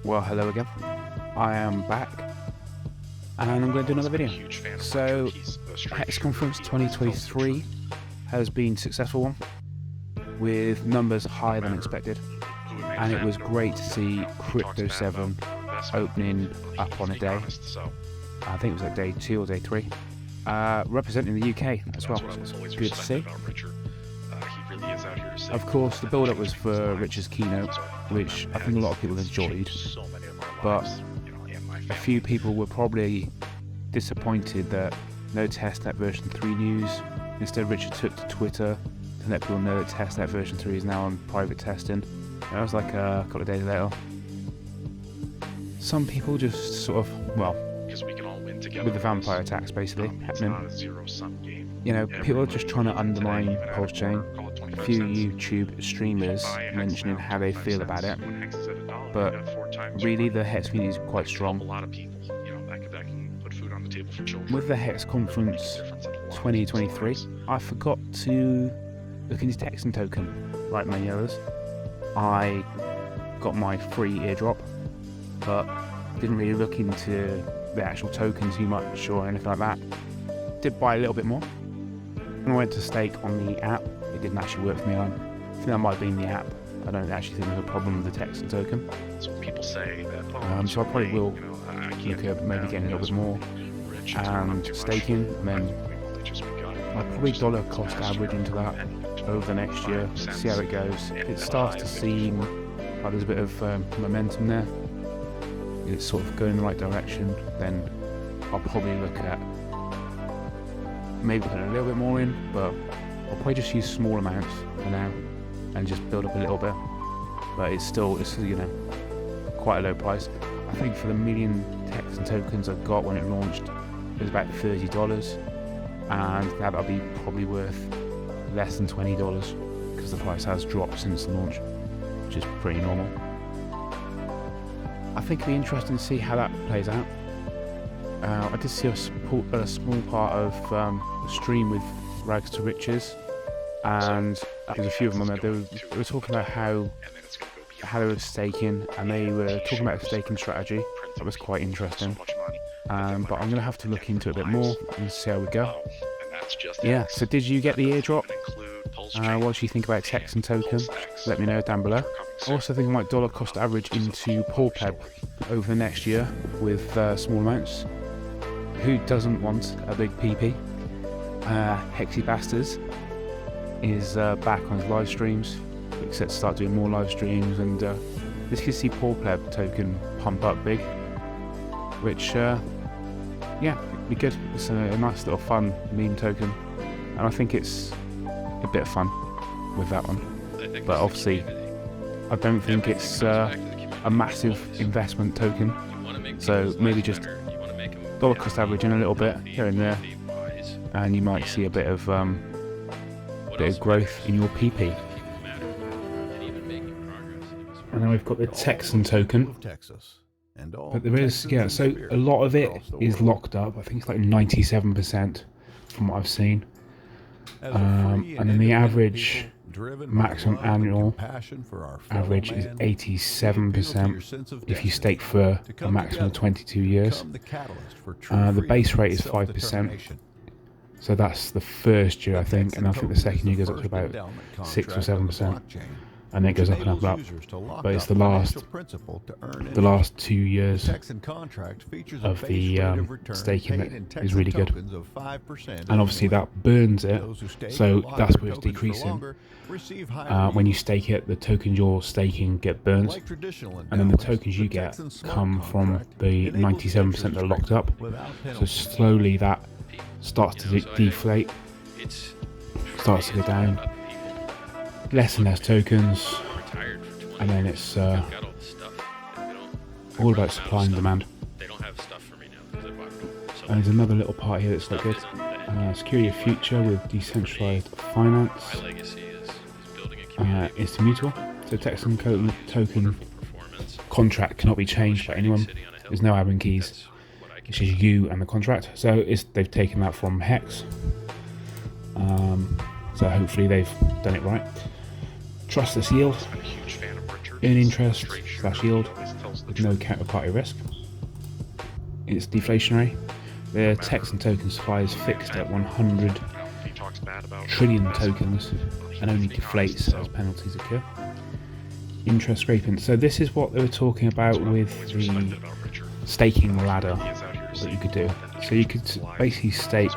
Well, hello again. I am back, and I'm going to do another video. So, Hex Conference 2023 has been a successful one, with numbers higher than expected, and it was great to see Crypto 7 opening up on a day. I think it was like day 2 or day 3, representing the UK as well. So it's good to see. Of course, the build-up was for Rich's keynote, which I think a lot of people enjoyed, but a few people were probably disappointed that no testnet version 3 news. Instead, Richard took to Twitter to let people know that testnet version 3 is now on private testing. And that was like a couple of days later. Some people just sort of, well, with the vampire attacks basically happening, you know, people are just trying to undermine Pulse Chain. A few YouTube streamers mentioning how they feel about it, but really the Hex community is quite strong. With the Hex Conference 2023, I forgot to look into Texan Token, like many others. I got my free airdrop, but didn't really look into the actual token too much or anything like that. Did buy a little bit more. When I went to stake on the app, it didn't actually work for me. I think that might have been the app. I don't actually think there's a problem with the Texan token. So people say that. So I probably will look at maybe getting a little bit more and staking, and then I'll probably dollar cost average into that over the next year. See how it goes. If it starts to seem like there's a bit of momentum there, it's sort of going in the right direction, then I'll probably look at maybe putting a little bit more in, but I'll probably just use small amounts for now and just build up a little bit. But it's you know, quite a low price. I think for the million Texan tokens I got when it launched, it was about $30, and now that'll be probably worth less than $20 because the price has dropped since the launch, which is pretty normal. I think it'll be interesting to see how that plays out. I did see a small part of the stream with Rags to Riches, and there's a few of them on there. They were talking about how they were staking, and they were talking about a staking strategy. That was quite interesting. But I'm going to have to look into it a bit more and see how we go. Yeah, so did you get the airdrop? What do you think about Texan Token? Let me know down below. I also think I might dollar cost average into PoorPleb over the next year with small amounts. Who doesn't want a big PP? Hexy Bastards is back on his live streams. Looks set to start doing more live streams, and this could see PoorPleb token pump up big, which yeah, it'd be good. It's a nice little fun meme token, and I think it's a bit of fun with that one. But obviously, I don't think it's a massive investment token, so maybe just dollar cost average in a little bit here and there, and you might see a bit of growth in your PP. And then we've got the Texan token, but there is, yeah, so a lot of it is locked up. I think it's like 97% from what I've seen, and then the average maximum annual average is 87% if you stake for a maximum of 22 years. The base rate is 5%, so that's the first year I think, and I think the second year goes up to about 6 or 7%, and then it goes up and up and up. But it's the last 2 years of the staking that is really good, and obviously that burns it, so that's where it's decreasing. When you stake it, the tokens you're staking get burnt, and then the tokens you get come from the 97% that are locked up. So slowly that starts to deflate, starts to go down, less and less tokens, and then it's all about supply and demand. And there's another little part here that's quite good. Security of future with decentralized finance. It's immutable, so Texan token contract cannot be changed by anyone. There's no admin keys. It's just you and the contract. So they've taken that from Hex. So hopefully they've done it right. Trustless yield, earn interest / yield. with no counterparty risk. It's deflationary. The Texan token supply is fixed at 100 trillion tokens and only deflates as penalties occur. Interest scraping. So this is what they were talking about with the staking ladder that you could do. So you could basically stake,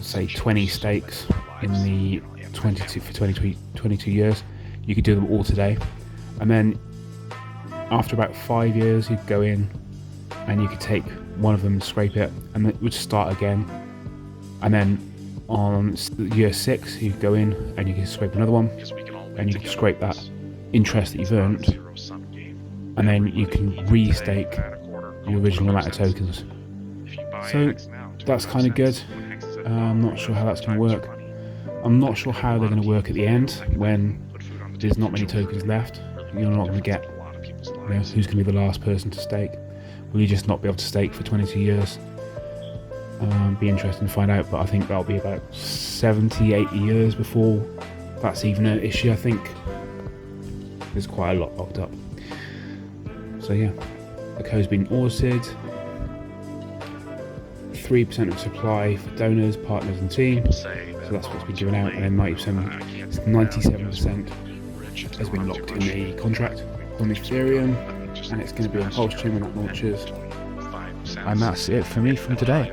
say 20 stakes in the 22 years. You could do them all today, and then after about 5 years you'd go in and you could take one of them, scrape it, and it would start again. And then on year 6 you'd go in and you could scrape another one, and you could scrape that interest that you've earned, and then you can restake the original amount of tokens. So that's kind of good. I'm not sure how that's going to work. I'm not sure how they're going to work at the end when there's not many tokens left. You're not going to get, who's going to be the last person to stake. Will you just not be able to stake for 22 years? Be interesting to find out, but I think that'll be about 70-80 years before that's even an issue. I think there's quite a lot locked up. So yeah, the code's been audited. 3% of supply for donors, partners and teams. So that's what's been given out, and then 97% has been locked in the contract on Ethereum, and it's going to be on Pulse Chain when that launches. And that's it for me from today.